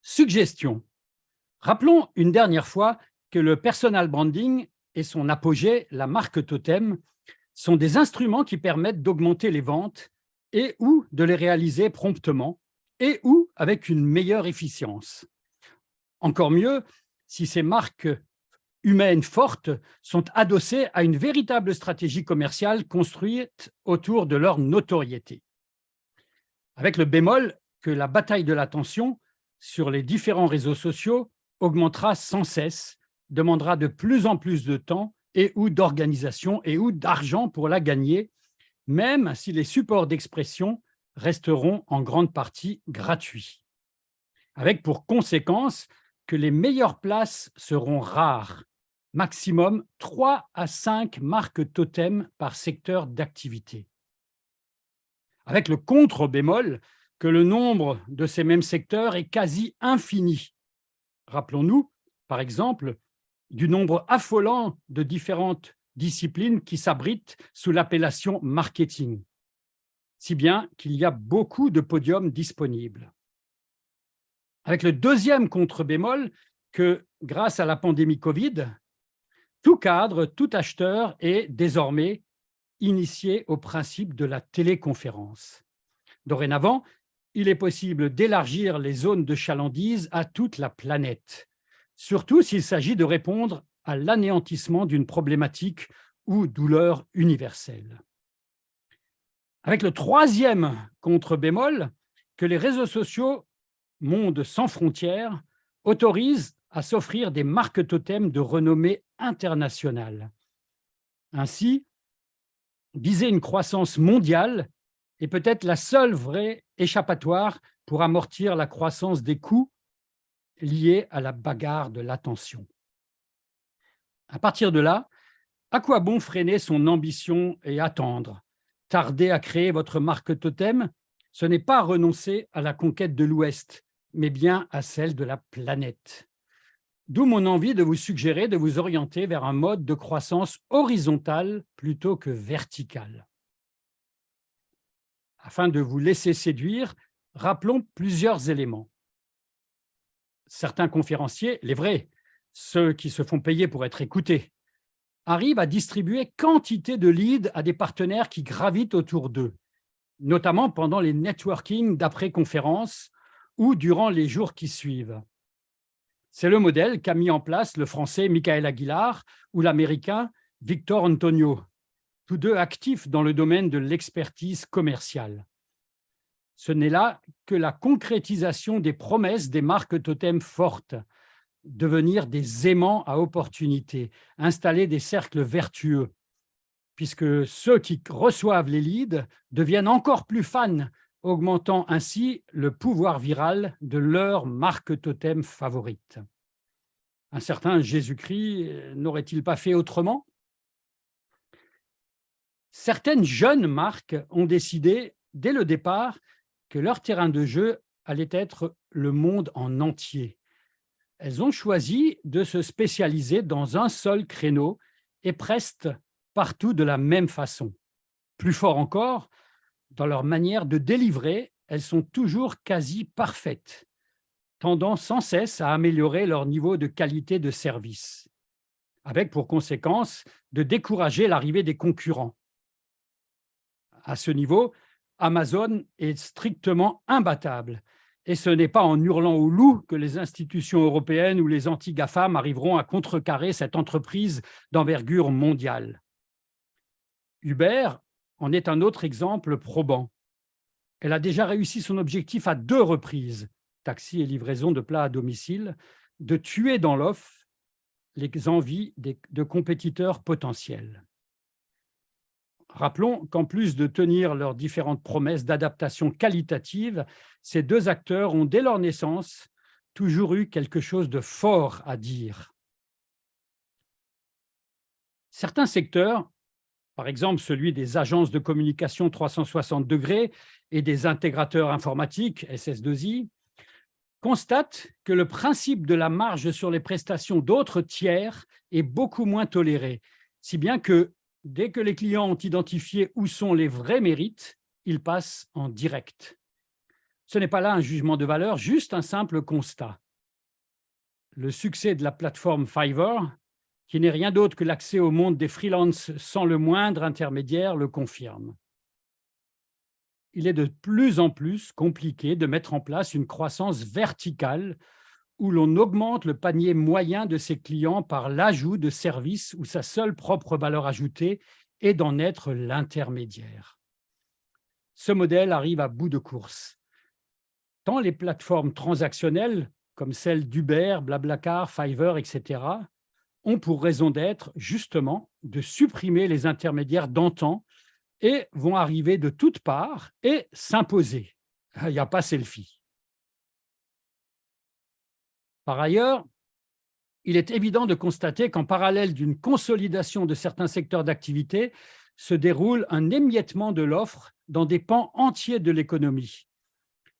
Suggestion. Rappelons une dernière fois que le personal branding et son apogée, la marque totem, sont des instruments qui permettent d'augmenter les ventes et ou de les réaliser promptement et ou avec une meilleure efficience. Encore mieux, si ces marques humaines fortes sont adossées à une véritable stratégie commerciale construite autour de leur notoriété. Avec le bémol que la bataille de l'attention sur les différents réseaux sociaux augmentera sans cesse, demandera de plus en plus de temps et ou d'organisation et ou d'argent pour la gagner, même si les supports d'expression resteront en grande partie gratuits. Avec pour conséquence que les meilleures places seront rares, maximum 3 à 5 marques totem par secteur d'activité. Avec le contre-bémol que le nombre de ces mêmes secteurs est quasi infini. Rappelons-nous, par exemple, du nombre affolant de différentes disciplines qui s'abritent sous l'appellation marketing, si bien qu'il y a beaucoup de podiums disponibles. Avec le deuxième contre-bémol que, grâce à la pandémie Covid, tout cadre, tout acheteur est désormais initié au principe de la téléconférence. Dorénavant, il est possible d'élargir les zones de chalandise à toute la planète, surtout s'il s'agit de répondre à l'anéantissement d'une problématique ou douleur universelle. Avec le troisième contre-bémol, que les réseaux sociaux, monde sans frontières, autorisent à s'offrir des marques totems de renommée internationale. Ainsi, viser une croissance mondiale est peut-être la seule vraie échappatoire pour amortir la croissance des coûts liés à la bagarre de l'attention. À partir de là, à quoi bon freiner son ambition et attendre? Tarder à créer votre marque totem, ce n'est pas renoncer à la conquête de l'Ouest, mais bien à celle de la planète. D'où mon envie de vous suggérer de vous orienter vers un mode de croissance horizontale plutôt que verticale. Afin de vous laisser séduire, rappelons plusieurs éléments. Certains conférenciers, les vrais, ceux qui se font payer pour être écoutés, arrivent à distribuer quantité de leads à des partenaires qui gravitent autour d'eux, notamment pendant les networking d'après-conférence ou durant les jours qui suivent. C'est le modèle qu'a mis en place le Français Michael Aguilar ou l'Américain Victor Antonio, tous deux actifs dans le domaine de l'expertise commerciale. Ce n'est là que la concrétisation des promesses des marques totem fortes, devenir des aimants à opportunités, installer des cercles vertueux, puisque ceux qui reçoivent les leads deviennent encore plus fans, augmentant ainsi le pouvoir viral de leur marque totem favorite. Un certain Jésus-Christ n'aurait-il pas fait autrement? Certaines jeunes marques ont décidé, dès le départ, que leur terrain de jeu allait être le monde en entier. Elles ont choisi de se spécialiser dans un seul créneau et presque partout de la même façon. Plus fort encore, dans leur manière de délivrer, elles sont toujours quasi parfaites, tendant sans cesse à améliorer leur niveau de qualité de service, avec pour conséquence de décourager l'arrivée des concurrents. À ce niveau, Amazon est strictement imbattable. Et ce n'est pas en hurlant au loup que les institutions européennes ou les anti-GAFAM arriveront à contrecarrer cette entreprise d'envergure mondiale. Uber en est un autre exemple probant. Elle a déjà réussi son objectif à 2 reprises, taxi et livraison de plats à domicile, de tuer dans l'offre les envies de compétiteurs potentiels. Rappelons qu'en plus de tenir leurs différentes promesses d'adaptation qualitative, ces deux acteurs ont, dès leur naissance, toujours eu quelque chose de fort à dire. Certains secteurs, par exemple celui des agences de communication 360 degrés et des intégrateurs informatiques, SS2I, constatent que le principe de la marge sur les prestations d'autres tiers est beaucoup moins toléré, si bien que dès que les clients ont identifié où sont les vrais mérites, ils passent en direct. Ce n'est pas là un jugement de valeur, juste un simple constat. Le succès de la plateforme Fiverr, qui n'est rien d'autre que l'accès au monde des freelances sans le moindre intermédiaire, le confirme. Il est de plus en plus compliqué de mettre en place une croissance verticale où l'on augmente le panier moyen de ses clients par l'ajout de services où sa seule propre valeur ajoutée est d'en être l'intermédiaire. Ce modèle arrive à bout de course. Tant les plateformes transactionnelles, comme celles d'Uber, Blablacar, Fiverr, etc., ont pour raison d'être, justement, de supprimer les intermédiaires d'antan et vont arriver de toutes parts et s'imposer. Il n'y a pas selfie. Par ailleurs, il est évident de constater qu'en parallèle d'une consolidation de certains secteurs d'activité, se déroule un émiettement de l'offre dans des pans entiers de l'économie,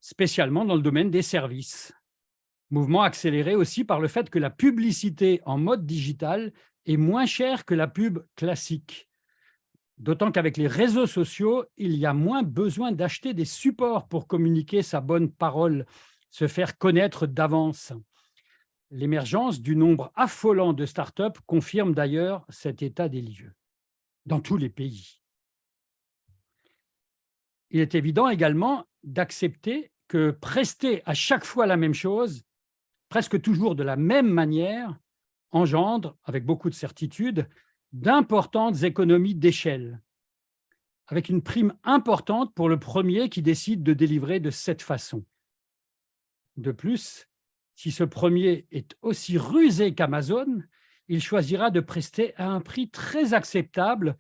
spécialement dans le domaine des services. Mouvement accéléré aussi par le fait que la publicité en mode digital est moins chère que la pub classique. D'autant qu'avec les réseaux sociaux, il y a moins besoin d'acheter des supports pour communiquer sa bonne parole, se faire connaître d'avance. L'émergence du nombre affolant de startups confirme d'ailleurs cet état des lieux dans tous les pays. Il est évident également d'accepter que prester à chaque fois la même chose, presque toujours de la même manière, engendre, avec beaucoup de certitude, d'importantes économies d'échelle, avec une prime importante pour le premier qui décide de délivrer de cette façon. De plus, si ce premier est aussi rusé qu'Amazon, il choisira de prester à un prix très acceptable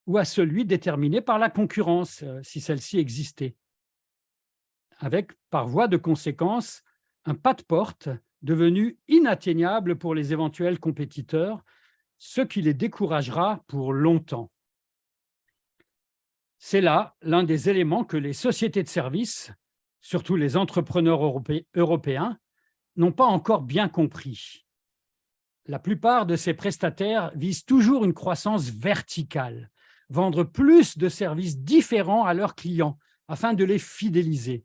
ou à celui déterminé par la concurrence, si celle-ci existait, avec, par voie de conséquence, un pas de porte devenu inatteignable pour les éventuels compétiteurs, ce qui les découragera pour longtemps. C'est là l'un des éléments que les sociétés de services, surtout les entrepreneurs européens, n'ont pas encore bien compris. La plupart de ces prestataires visent toujours une croissance verticale, vendre plus de services différents à leurs clients afin de les fidéliser,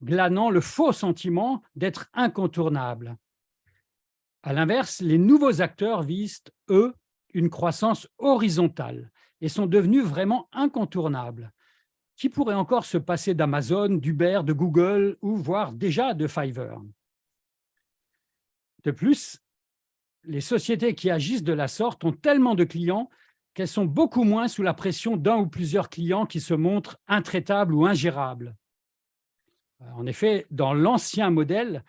glanant le faux sentiment d'être incontournables. À l'inverse, les nouveaux acteurs visent, eux, une croissance horizontale et sont devenus vraiment incontournables. Qui pourrait encore se passer d'Amazon, d'Uber, de Google ou voire déjà de Fiverr? De plus, les sociétés qui agissent de la sorte ont tellement de clients qu'elles sont beaucoup moins sous la pression d'un ou plusieurs clients qui se montrent intraitables ou ingérables. En effet, dans l'ancien modèle,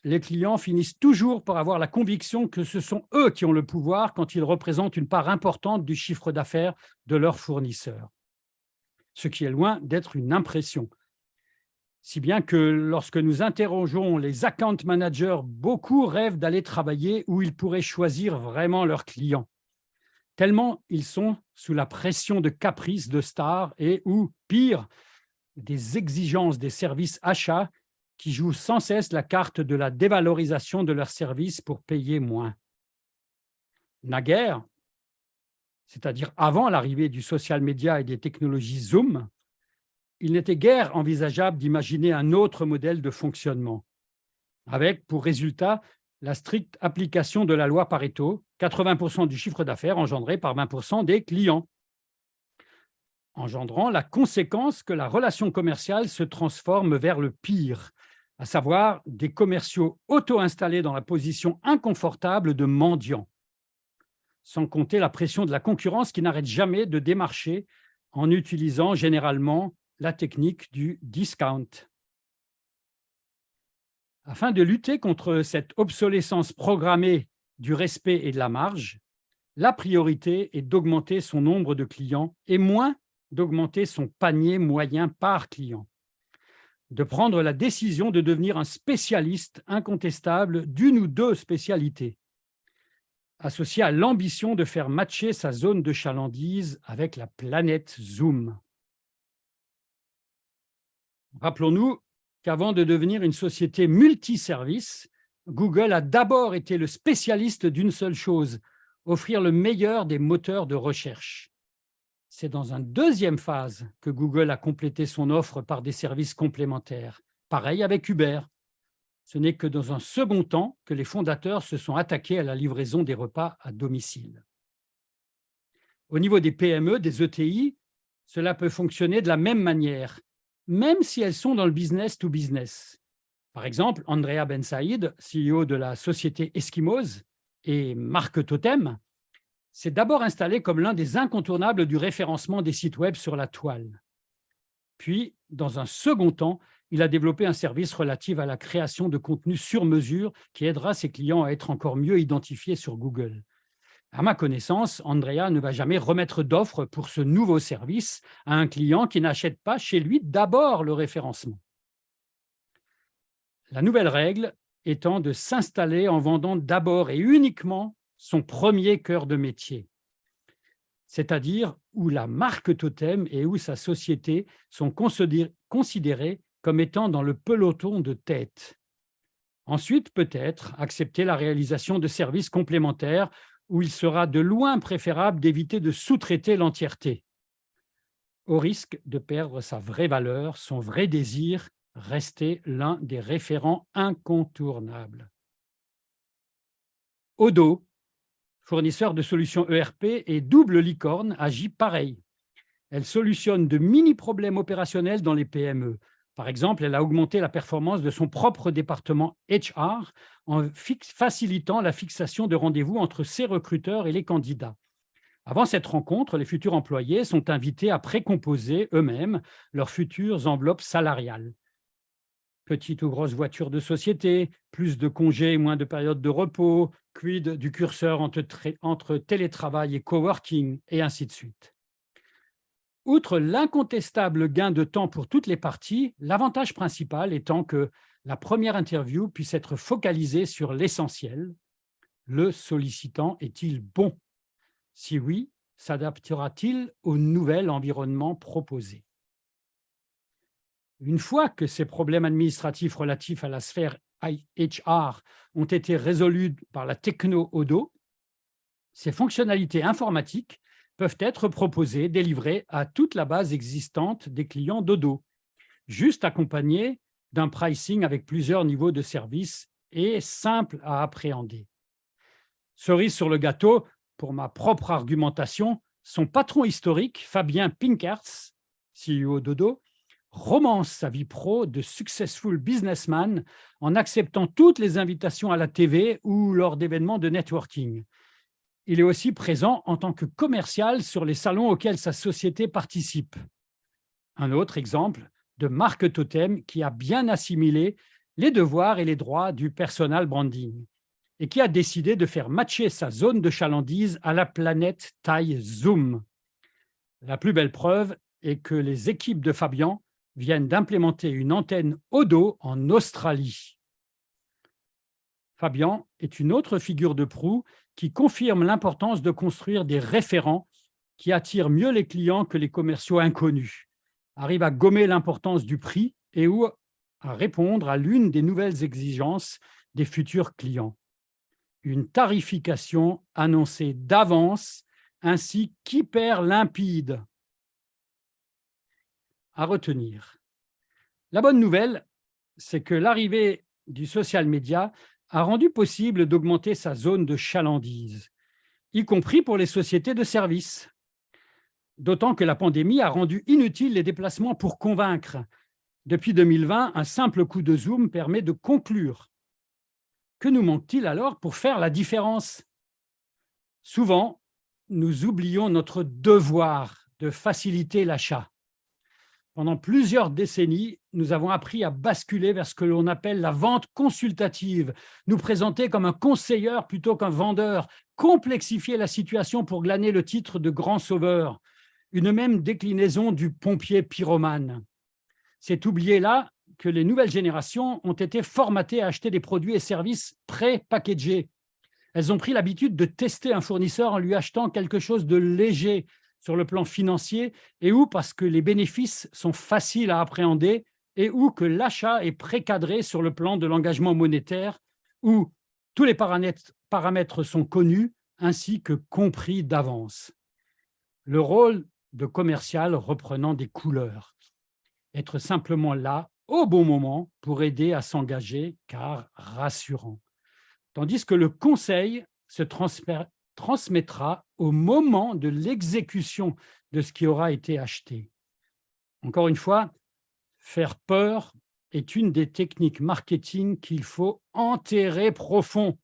les clients finissent toujours par avoir la conviction que ce sont eux qui ont le pouvoir quand ils représentent une part importante du chiffre d'affaires de leurs fournisseurs, ce qui est loin d'être une impression. Si bien que lorsque nous interrogeons les account managers, beaucoup rêvent d'aller travailler où ils pourraient choisir vraiment leurs clients, tellement ils sont sous la pression de caprices de stars et ou, pire, des exigences des services achats qui jouent sans cesse la carte de la dévalorisation de leurs services pour payer moins. Naguère, c'est-à-dire avant l'arrivée du social media et des technologies Zoom, il n'était guère envisageable d'imaginer un autre modèle de fonctionnement, avec pour résultat la stricte application de la loi Pareto, 80% du chiffre d'affaires engendré par 20% des clients, engendrant la conséquence que la relation commerciale se transforme vers le pire, à savoir des commerciaux auto-installés dans la position inconfortable de mendiants, sans compter la pression de la concurrence qui n'arrête jamais de démarcher en utilisant généralement la technique du discount. Afin de lutter contre cette obsolescence programmée du respect et de la marge, la priorité est d'augmenter son nombre de clients et moins d'augmenter son panier moyen par client, de prendre la décision de devenir un spécialiste incontestable d'une ou deux spécialités, associé à l'ambition de faire matcher sa zone de chalandise avec la planète Zoom. Rappelons-nous qu'avant de devenir une société multiservice, Google a d'abord été le spécialiste d'une seule chose, offrir le meilleur des moteurs de recherche. C'est dans une deuxième phase que Google a complété son offre par des services complémentaires, Pareil avec Uber. Ce n'est que dans un second temps que les fondateurs se sont attaqués à la livraison des repas à domicile. Au niveau des PME, des ETI, cela peut fonctionner de la même manière, même si elles sont dans le business to business. Par exemple, Andrea Ben Saïd, CEO de la société Eskimos et marque Totem, s'est d'abord installé comme l'un des incontournables du référencement des sites web sur la toile. Puis, dans un second temps, il a développé un service relatif à la création de contenu sur mesure qui aidera ses clients à être encore mieux identifiés sur Google. À ma connaissance, Andrea ne va jamais remettre d'offre pour ce nouveau service à un client qui n'achète pas chez lui d'abord le référencement. La nouvelle règle étant de s'installer en vendant d'abord et uniquement son premier cœur de métier, c'est-à-dire où la marque Totem et où sa société sont considérées comme étant dans le peloton de tête. Ensuite, peut-être accepter la réalisation de services complémentaires où il sera de loin préférable d'éviter de sous-traiter l'entièreté, au risque de perdre sa vraie valeur, son vrai désir, rester l'un des référents incontournables. Odoo, fournisseur de solutions ERP et double licorne, agit pareil. Elle solutionne de mini-problèmes opérationnels dans les PME. Par exemple, elle a augmenté la performance de son propre département HR en facilitant la fixation de rendez-vous entre ses recruteurs et les candidats. Avant cette rencontre, les futurs employés sont invités à précomposer eux-mêmes leurs futures enveloppes salariales. Petite ou grosse voiture de société, plus de congés et moins de périodes de repos, quid du curseur entre télétravail et coworking, et ainsi de suite. Outre l'incontestable gain de temps pour toutes les parties, l'avantage principal étant que la première interview puisse être focalisée sur l'essentiel. Le sollicitant est-il bon? Si oui, s'adaptera-t-il au nouvel environnement proposé? Une fois que ces problèmes administratifs relatifs à la sphère HR ont été résolus par la techno Odoo, ces fonctionnalités informatiques peuvent être proposées, délivrées à toute la base existante des clients d'Odoo, juste accompagnées d'un pricing avec plusieurs niveaux de service et simple à appréhender. Cerise sur le gâteau, pour ma propre argumentation, son patron historique, Fabien Pinkertz, CEO d'Odoo, romance sa vie pro de successful businessman en acceptant toutes les invitations à la TV ou lors d'événements de networking. Il est aussi présent en tant que commercial sur les salons auxquels sa société participe. Un autre exemple de marque Totem qui a bien assimilé les devoirs et les droits du personal branding et qui a décidé de faire matcher sa zone de chalandise à la planète taille Zoom. La plus belle preuve est que les équipes de Fabien viennent d'implémenter une antenne Odoo en Australie. Fabien est une autre figure de proue qui confirme l'importance de construire des référents qui attirent mieux les clients que les commerciaux inconnus, arrive à gommer l'importance du prix et ou à répondre à l'une des nouvelles exigences des futurs clients. Une tarification annoncée d'avance ainsi qu'hyper limpide. À retenir. La bonne nouvelle, c'est que l'arrivée du social media a rendu possible d'augmenter sa zone de chalandise, y compris pour les sociétés de services. D'autant que la pandémie a rendu inutiles les déplacements pour convaincre. Depuis 2020, un simple coup de Zoom permet de conclure. Que nous manque-t-il alors pour faire la différence? Souvent, nous oublions notre devoir de faciliter l'achat. Pendant plusieurs décennies, nous avons appris à basculer vers ce que l'on appelle la vente consultative, nous présenter comme un conseiller plutôt qu'un vendeur, complexifier la situation pour glaner le titre de grand sauveur, une même déclinaison du pompier pyromane. C'est oublier là que les nouvelles générations ont été formatées à acheter des produits et services pré-packagés. Elles ont pris l'habitude de tester un fournisseur en lui achetant quelque chose de léger sur le plan financier et ou parce que les bénéfices sont faciles à appréhender et ou que l'achat est précadré sur le plan de l'engagement monétaire où tous les paramètres sont connus ainsi que compris d'avance. Le rôle de commercial reprenant des couleurs. Être simplement là au bon moment pour aider à s'engager, car rassurant. Tandis que le conseil se transmettra au moment de l'exécution de ce qui aura été acheté. Encore une fois, faire peur est une des techniques marketing qu'il faut enterrer profond.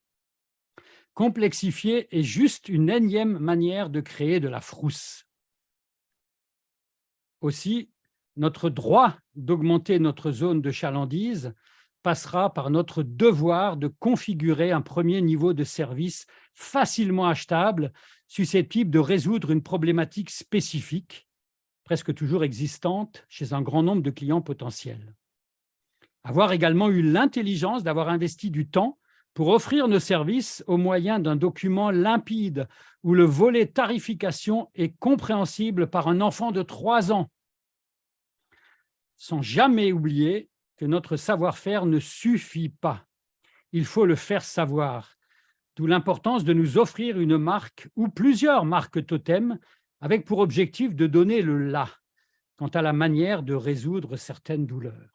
Complexifier est juste une énième manière de créer de la frousse. Aussi, notre droit d'augmenter notre zone de chalandise passera par notre devoir de configurer un premier niveau de service facilement achetable, susceptible de résoudre une problématique spécifique, presque toujours existante chez un grand nombre de clients potentiels. Avoir également eu l'intelligence d'avoir investi du temps pour offrir nos services au moyen d'un document limpide où le volet tarification est compréhensible par un enfant de 3 ans. Sans jamais oublier que notre savoir-faire ne suffit pas. Il faut le faire savoir, d'où l'importance de nous offrir une marque ou plusieurs marques totems avec pour objectif de donner le « là » quant à la manière de résoudre certaines douleurs.